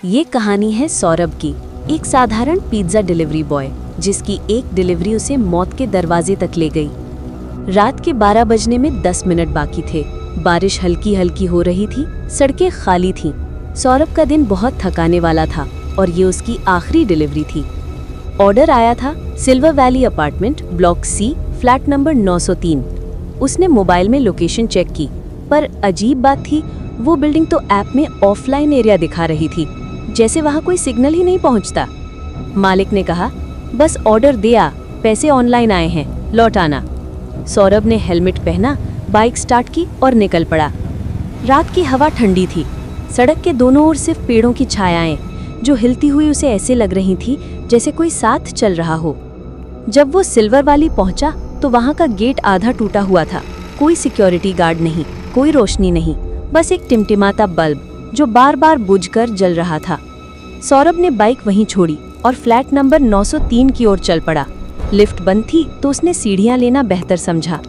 ये कहानी है सौरभ की, एक साधारण पिज्जा डिलीवरी बॉय जिसकी एक डिलीवरी उसे मौत के दरवाजे तक ले गई। रात के 12 बजने में 10 मिनट बाकी थे। बारिश हल्की हल्की हो रही थी, सड़कें खाली थीं। सौरभ का दिन बहुत थकाने वाला था और ये उसकी आखिरी डिलीवरी थी। ऑर्डर आया था silver valley apartment, block C, flat number 903। उसने मोबाइल में लोकेशन चेक की, पर अजीब बात थी, वो बिल्डिंग तो ऐप में ऑफलाइन एरिया दिखा रही थी, जैसे वहाँ कोई सिग्नल ही नहीं पहुँचता। मालिक ने कहा, बस ऑर्डर दे आ, पैसे ऑनलाइन आए हैं, लौट आना। सौरभ ने हेलमेट पहना, बाइक स्टार्ट की और निकल पड़ा। रात की हवा ठंडी थी। सड़क के दोनों ओर सिर्फ पेड़ों की छायाएं, जो हिलती हुई उसे ऐसे लग रही थी जैसे कोई साथ चल रहा हो। जब वो सिल्वर वाली पहुंचा तो वहां का गेट आधा टूटा हुआ था। कोई सिक्योरिटी गार्ड नहीं, कोई रोशनी नहीं, बस एक टिमटिमाता बल्ब जो बार बार बुझकर जल रहा था। सौरभ ने बाइक वहीं छोड़ी और फ्लैट नंबर 903 की ओर चल पड़ा। लिफ्ट बंद थी तो उसने सीढ़ियां लेना बेहतर समझा।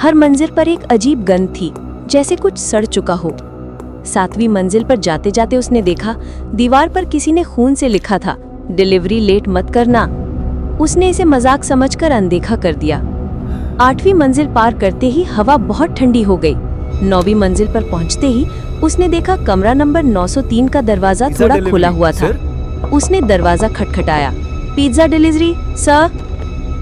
हर मंजिल पर एक अजीब गंध थी, जैसे कुछ सड़ चुका हो। 7वीं मंजिल पर जाते जाते उसने देखा, दीवार पर किसी ने खून से लिखा था, डिलीवरी लेट मत करना। उसने इसे मजाक समझकर अनदेखा कर दिया। 8वीं मंजिल पार करते ही हवा बहुत ठंडी हो गई। 9वीं मंजिल पर पहुंचते ही उसने देखा कमरा नंबर 903 का दरवाजा थोड़ा खुला हुआ था। उसने दरवाजा खटखटाया। Pizza delivery sir.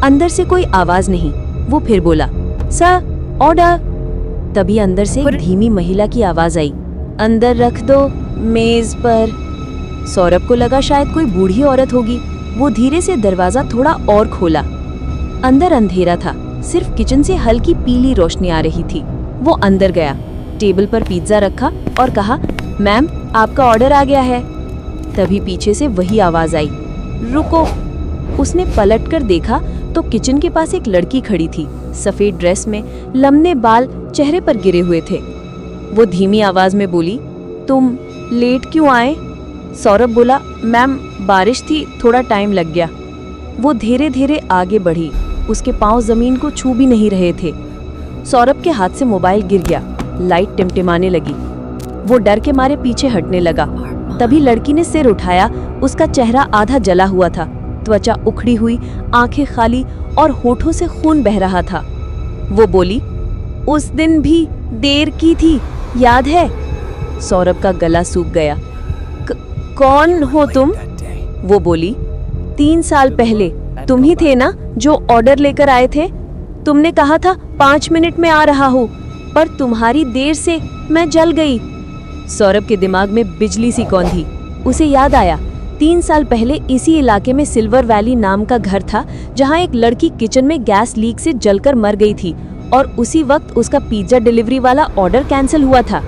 अंदर से कोई आवाज नहीं। वो फिर बोला, सर ऑर्डर। तभी अंदर से एक धीमी महिला की आवाज आई, अंदर रख दो, मेज पर। सौरभ को लगा शायद कोई बूढ़ी औरत होगी। वो धीरे से दरवाजा थोड़ा और खोला। अंदर अंधेरा था, सिर्फ किचन से हल्की पीली रोशनी आ रही थी। वो अंदर गया, टेबल पर पिज्जा रखा और कहा, मैम आपका ऑर्डर आ गया है। तभी पीछे से वही आवाज आई, रुको। उसने पलटकर देखा तो किचन के पास एक लड़की खड़ी थी, सफेद ड्रेस में, लंबे बाल चेहरे पर गिरे हुए थे। वो धीमी आवाज में बोली, तुम लेट क्यों आए? सौरभ बोला, मैम बारिश थी, थोड़ा टाइम लग गया। वो धीरे धीरे आगे बढ़ी। उसके पांव जमीन को छू भी नहीं रहे थे। सौरभ के हाथ से मोबाइल गिर गया, लाइट टिमटिमाने लगी। वो डर के मारे पीछे हटने लगा। तभी लड़की ने सिर उठाया। उसका चेहरा आधा जला हुआ था, त्वचा उखड़ी हुई, आंखें खाली और होठों से खून बह रहा था। वो बोली, उस दिन भी देर की थी, याद है? सौरभ का गला सूख गया। कौन हो तुम? वो बोली, 3 साल पहले तुम ही थे ना जो ऑर्डर लेकर आए थे? तुमने कहा था 5 मिनट में आ रहा हूँ, पर तुम्हारी देर से मैं जल गई। सौरभ के दिमाग में बिजली सी कौंधी। उसे याद आया, 3 साल पहले इसी इलाके में सिल्वर वैली नाम का घर था, जहाँ एक लड़की किचन में गैस लीक से जलकर मर गई थी और उसी वक्त उसका पिज्जा डिलीवरी वाला ऑर्डर कैंसिल हुआ था।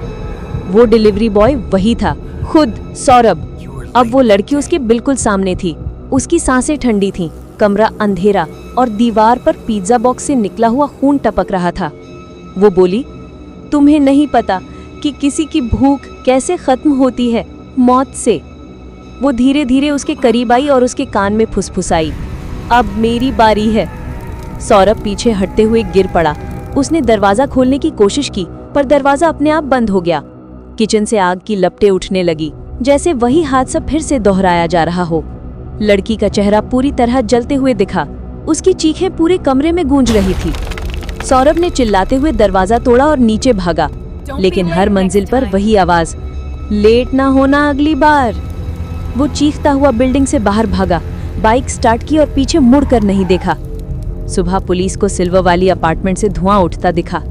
वो डिलीवरी बॉय वही था, खुद सौरभ। अब वो लड़की उसके बिल्कुल सामने थी। उसकी सांसें ठंडी थीं, कमरा अंधेरा और दीवार पर पिज्जा बॉक्स से निकला हुआ खून टपक रहा था। वो बोली, तुम्हें नहीं पता कि किसी की भूख कैसे खत्म होती है, मौत से। वो धीरे धीरे उसके करीब आई और उसके कान में फुसफुसाई, अब मेरी बारी है। सौरभ पीछे हटते हुए गिर पड़ा। उसने दरवाजा खोलने की कोशिश की, पर दरवाजा अपने आप बंद हो गया। किचन से आग की लपटें उठने लगी, जैसे वही हादसा फिर से दोहराया जा रहा हो। लड़की का चेहरा पूरी तरह जलते हुए दिखा। उसकी चीखें पूरे कमरे में गूंज रही थी। सौरभ ने चिल्लाते हुए दरवाजा तोड़ा और नीचे भागा, लेकिन हर मंजिल पर वही आवाज, लेट ना होना अगली बार। वो चीखता हुआ बिल्डिंग से बाहर भागा, बाइक स्टार्ट की और पीछे मुड़कर नहीं देखा। सुबह पुलिस को सिल्वर वैली अपार्टमेंट से धुआं उठता दिखा।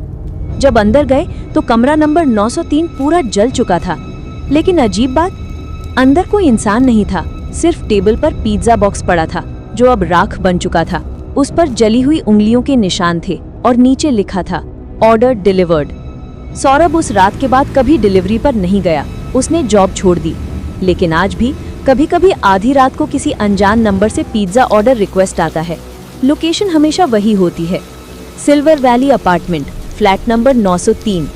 जब अंदर गए तो कमरा नंबर 903 पूरा जल चुका था, लेकिन अजीब बात, अंदर कोई इंसान नहीं था। सिर्फ टेबल पर पिज्जा बॉक्स पड़ा था, जो अब राख बन चुका था। उस पर जली हुई उंगलियों के निशान थे और नीचे लिखा था, ऑर्डर डिलीवर्ड। सौरभ उस रात के बाद कभी डिलीवरी पर नहीं गया। उसने जॉब छोड़ दी, लेकिन आज भी कभी कभी आधी रात को किसी अनजान नंबर से पिज्जा ऑर्डर रिक्वेस्ट आता है। लोकेशन हमेशा वही होती है, silver valley apartment, flat number 903।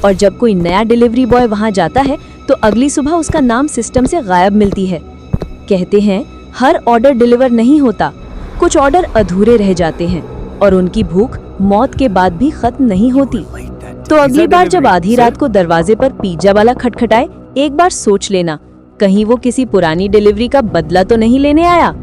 और जब कोई नया डिलीवरी बॉय वहां जाता है तो अगली सुबह उसका नाम सिस्टम से गायब मिलती है। कहते हैं, हर ऑर्डर डिलीवर नहीं होता, कुछ ऑर्डर अधूरे रह जाते हैं और उनकी भूख मौत के बाद भी खत्म नहीं होती। तो अगली बार जब आधी रात को दरवाजे पर पिज्जा वाला खटखटाए, एक बार सोच लेना, कहीं वो किसी पुरानी डिलीवरी का बदला तो नहीं लेने आया।